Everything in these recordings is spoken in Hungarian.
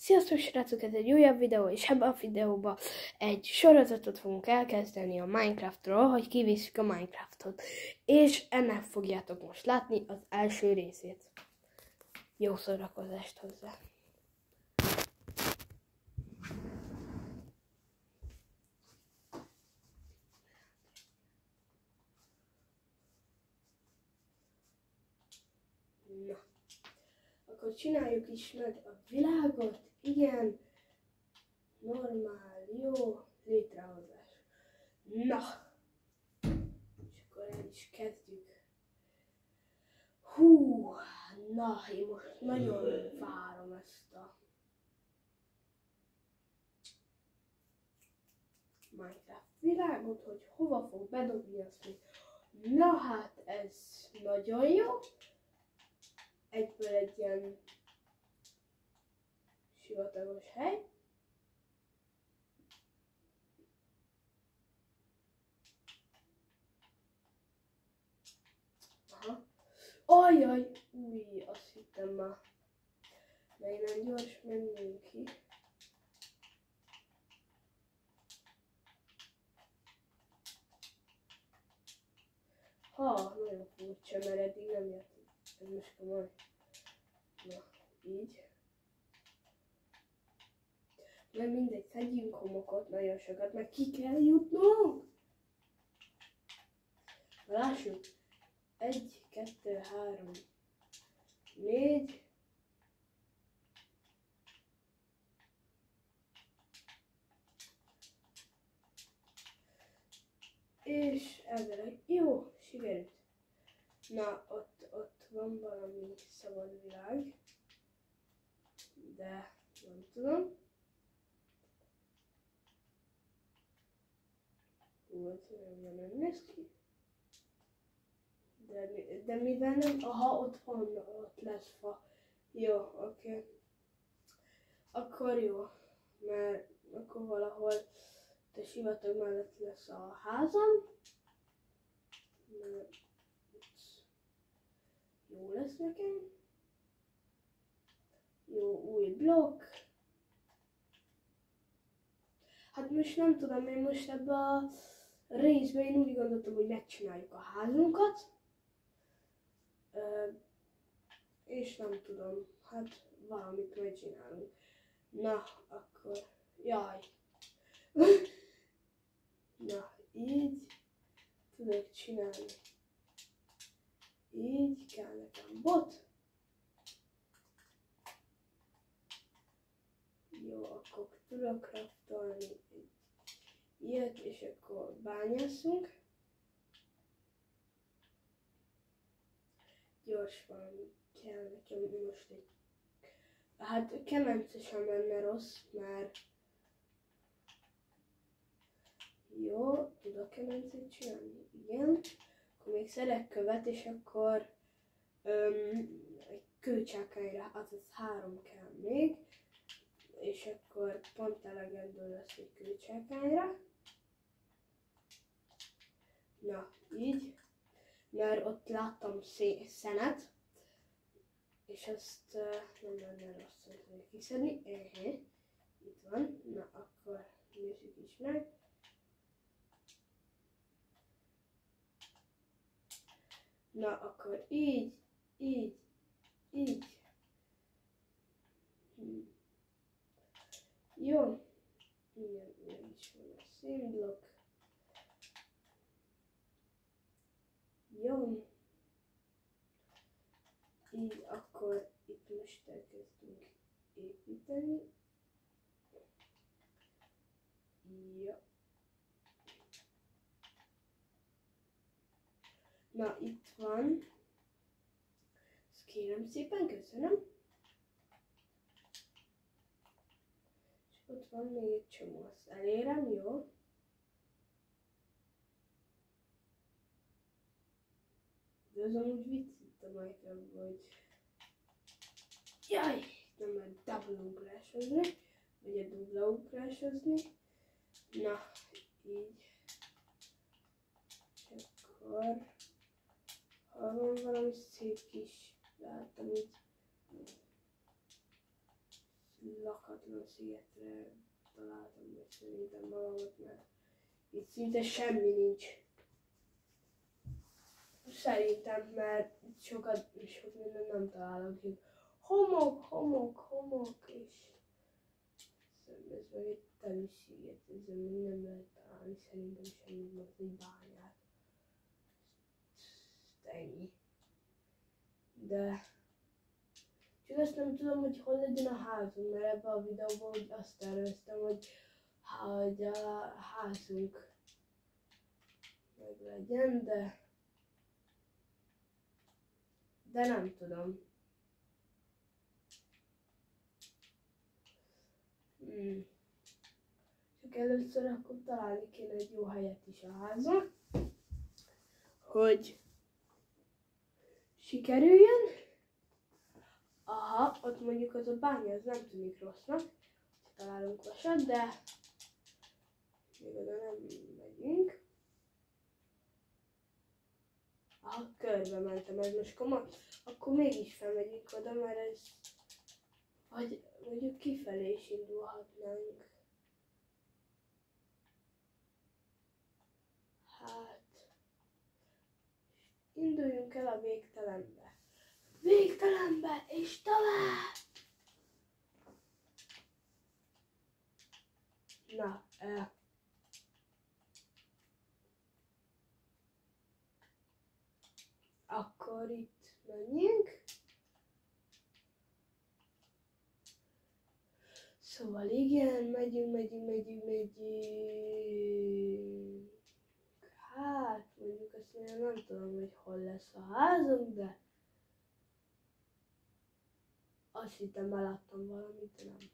Sziasztok srácok, ez egy újabb videó, és ebben a videóban egy sorozatot fogunk elkezdeni a Minecraftról, hogy kivisszük a Minecraftot. És ennek fogjátok most látni az első részét. Jó szórakozást hozzá! Na, akkor csináljuk is meg a világot, igen, normál, jó létrehozás. Na, és akkor el is kezdjük. Hú, na, én most nagyon várom ezt a Minecraft világot, hogy hova fog bedobni azt még. Na hát, ez nagyon jó. Egyből egy ilyen sivatagos hely. Aha. Ajjaj, új, azt hittem már. De innen gyors menjünk ki. Ha, nagyon furcsa, mert eddig nem jött. Ez most komoly. Na, így. Nem mindegy, szedjünk homokot, nagyon sokat, meg ki kell jutnunk. Lássuk. 1, 2, 3, 4. És ezzel jó, sikerült. Na, ott van valami szabad világ, de nem tudom. Ott nem néz ki. De mivel nem? Aha, ott van, ott lesz fa. Jó, oké. Akkor jó, mert akkor valahol a sivatag mellett lesz a házam. Mert jó lesz nekem. Jó, új blokk. Hát most nem tudom, én most ebbe a részben én úgy gondoltam, hogy megcsináljuk a házunkat. És nem tudom, hát valamit majd csinálunk. Na, akkor, jaj. Na, így tudok csinálni. Így kell nekem bot. Jó, akkor tudok craftolni ilyet, és akkor bányászunk. Gyors valami kell nekem most egy... Hát kemence sem lenne rossz, mert... Jó, tudok kemencét csinálni? Igen. Akkor még szedek követ, és akkor... egy kőcsákányra, azaz 3 kell még. És akkor pont elegendő lesz egy kőcsákányra. Na, így. Mert ott láttam szenet, és azt nem lenne rossz kiszedni. Itt van. Na, akkor nézzük is meg. Na, akkor így. Jó. Ilyen is van a szénblokk. Jó. Így akkor itt most elkezdünk építeni. Jó. Na, itt van. Ezt kérem szépen, köszönöm. És ott van még egy csomó. Azt elérem, jó. De az amúgy vicc itt a Minecraftban, hogy... Jaj! Nem lehet double ugrásozni, vagy a dupla ugrásozni. Na, így. És akkor... Ha van valami szép kis... Látom így... lakatlan szigetre találtam meg szerintem magamat, mert itt szinte semmi nincs. Szerintem, mert sok minden nem találok. Homok, és ez meg egy teli sziget, ezzel még nem lehet találni szerintem semmit, mert egy bányát. Ennyi. De csak azt nem tudom, hogy hol legyen a házunk, mert ebben a videóban úgy azt terveztem, hogy a házunk meg legyen, de nem tudom. Csak először akkor találni kéne egy jó helyet is a házon, hogy sikerüljön. Aha, ott mondjuk az a bánya, az nem tűnik rossznak, találunk vasat, de még oda nem megyünk. Aha, körbe mentem, ez most komoly. Akkor mégis felmegyünk oda, mert ez... Vagy mondjuk kifelé is indulhatnánk. Hát... Induljunk el a végtelenbe. Végtelenbe, és talán! Na, akkor itt menjünk. Szóval igen, megyünk. Hát, mondjuk azt még nem tudom, hogy hol lesz a házunk, de azt hittem beláttam valamit, de nem.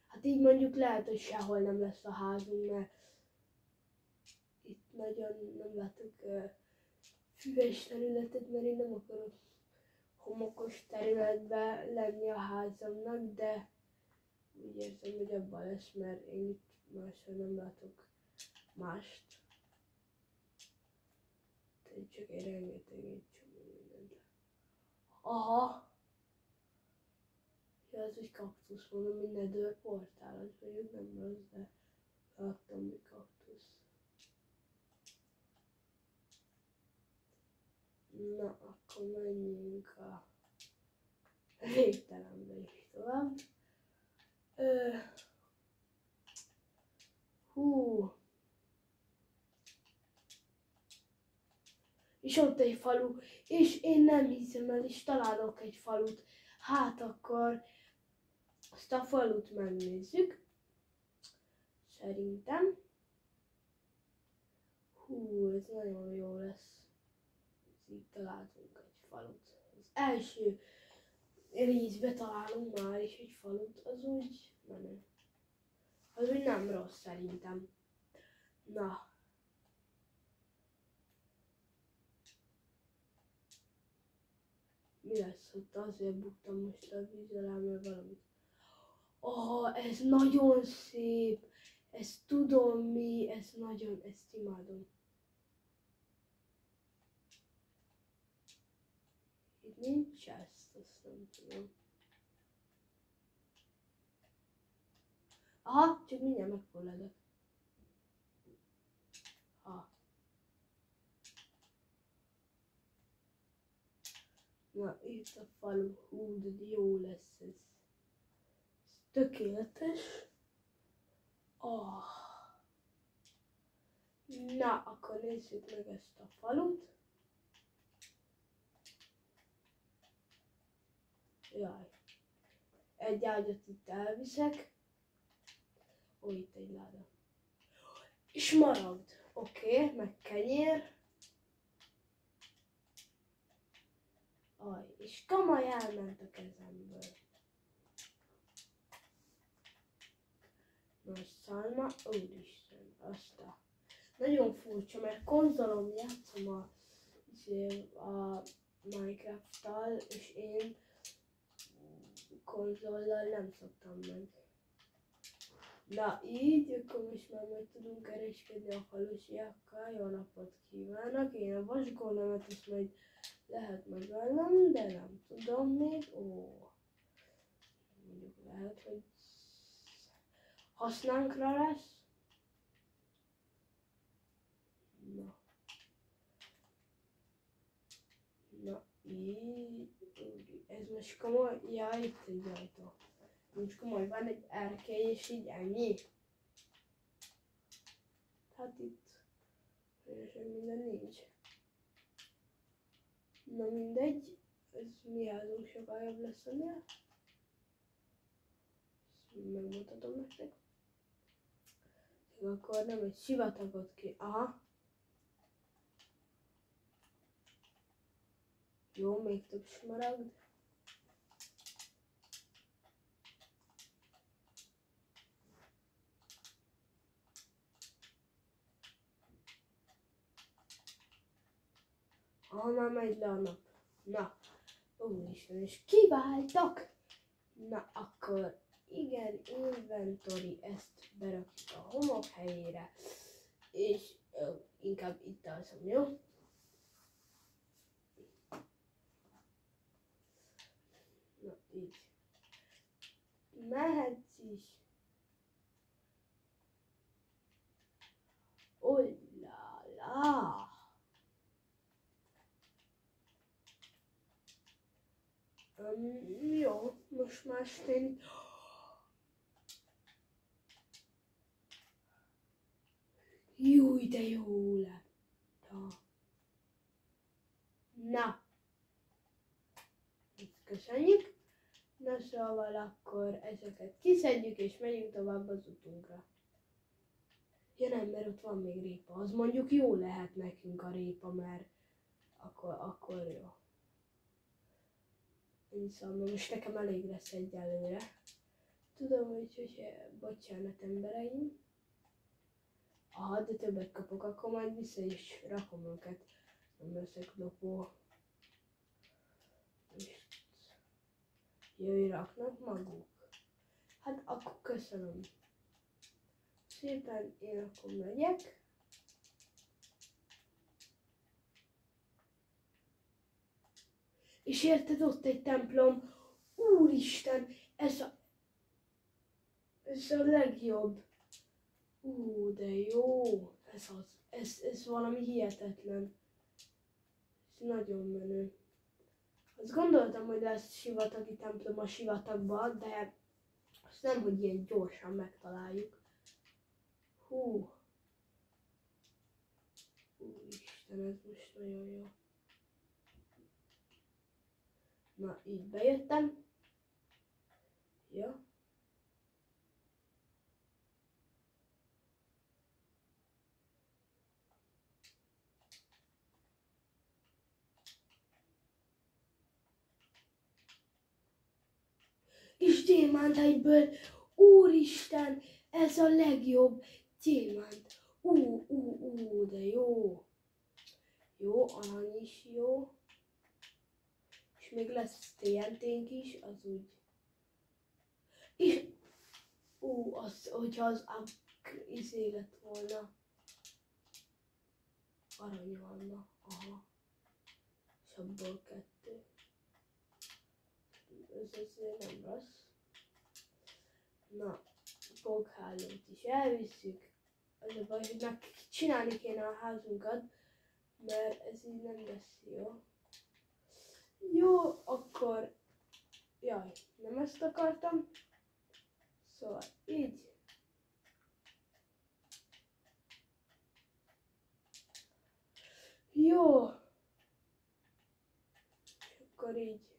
Hát így mondjuk lehet, hogy sehol nem lesz a házunk, mert itt nagyon nem látok füves területet, mert én nem akarok homokos területben lenni a házamnak, de úgy érzem, hogy abban lesz, mert én itt máshol nem látok mást. Tehát csak egy rengeteg egy csomó mindent. Aha! Ja, ez egy kaktusz, mondom, hogy nether portál, az mondjuk nem rossz, de láttam, hogy kaktusz. Na, akkor menjünk a végtelenbe is tovább. És ott egy falu, és én nem hiszem el, és találok egy falut. Hát akkor azt a falut megnézzük. Szerintem. Ez nagyon jó lesz. Így találtunk egy falut. Az első részbe találunk már is egy falut, az úgy menő. Az úgy nem rossz szerintem. Na. Mi lesz ott? Azért buktam most a víz alá, mert valamit. Ez nagyon szép. Ezt tudom mi, ezt imádom. Itt nincs ezt, azt nem tudom. Aha, csak mindjárt megfulladok. Na, itt a falu, de jó lesz ez. Tökéletes. Na, akkor nézzük meg ezt a falut. Jaj. Egy ágyat itt elviszek. Itt egy láda. És maragd. Oké, meg kenyér. És kamaj elment a kezemből. Most szalma, úristen, nagyon furcsa, mert konzolom játszom a Minecraft-tal, és én konzollal nem szoktam meg. Na így, akkor most már majd tudunk kereskedni a falusiakkal. Jó napot kívánok! Én a vasgólemet is majd lehet megölnem, de nem tudom még. Mondjuk lehet, hogy hasznánkra lesz. Na így, ez most komoly, jaj, itt egy ajtó. Nincs komoly, van egy erkély és így ennyi. Hát itt teljesen minden nincs. Na mindegy, ez mi házunk sokkal jobb lesz ennél. Ezt megmutatom nektek. Akkor nem egy sivatagot ki. Aha. Jó, még több smaragd. Már megy le a nap. Na, úristen, és kiváltak! Na, akkor igen, inventory, ezt berakjuk a homok helyére, és inkább itt alszom, jó? Na, így. Mehetsz is. Ollala! Jó, most már stén. Júj, de jó lett. Na, ezt köszönjük. Na szóval akkor ezeket kiszedjük és megyünk tovább az utunkra. Ja nem, mert ott van még répa. Az mondjuk jó lehet nekünk a répa, mert akkor jó. Szóval most nekem elég lesz egyelőre. Tudom, hogy bocsánat embereim. Ha de többet kapok, akkor majd vissza is rakom őket. Nem leszek lopó. Jöjj, raknak maguk. Hát akkor köszönöm. Szépen én akkor megyek. És érted, ott egy templom. Úristen, ez a legjobb. De jó. Ez valami hihetetlen. Ez nagyon menő. Azt gondoltam, hogy lesz sivatagi templom a sivatagban, de azt nem, hogy ilyen gyorsan megtaláljuk. Úristen, ez most nagyon jó. Na, így bejöttem. Ja. És gyémánt egyből. Úristen, ez a legjobb gyémánt. De jó. Jó, arany is jó. És még lesz TNT-nk is, az úgy. És, hogyha az izé lett volna. Arany vanna, aha. És abból 2. Ez azért nem rossz. Na, foghálót is elviszük. Az a baj, hogy csinálni kéne a házunkat, mert ez így nem lesz jó. Jó, akkor... Jaj, nem ezt akartam. Szóval így. Jó. És akkor így.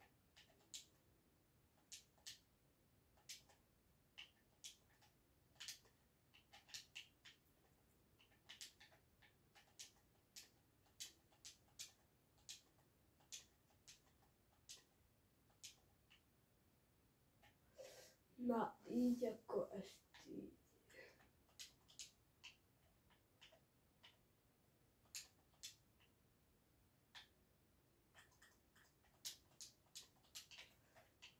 Na, így akkor ezt így.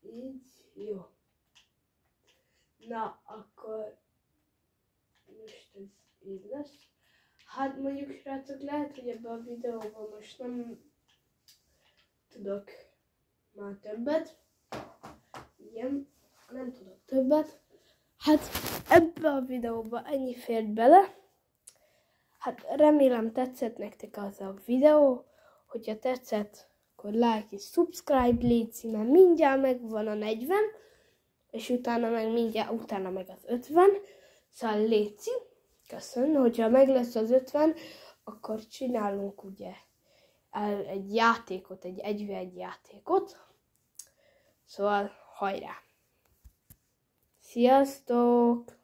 Így, jó. Na, akkor ez így lesz. Hát mondjuk, srácok, lehet, hogy ebben a videóban most nem tudok már többet. Igen, nem tudok többet. Hát ebbe a videóba ennyi fért bele. Hát remélem tetszett nektek az a videó. Hogyha tetszett, akkor like és subscribe légy, mert mindjárt megvan a 40, és utána meg az 50. Szóval léci, köszönöm, hogyha meg lesz az 50, akkor csinálunk ugye egy játékot, egy 1v1 játékot. Szóval hajrá! Sziasztok!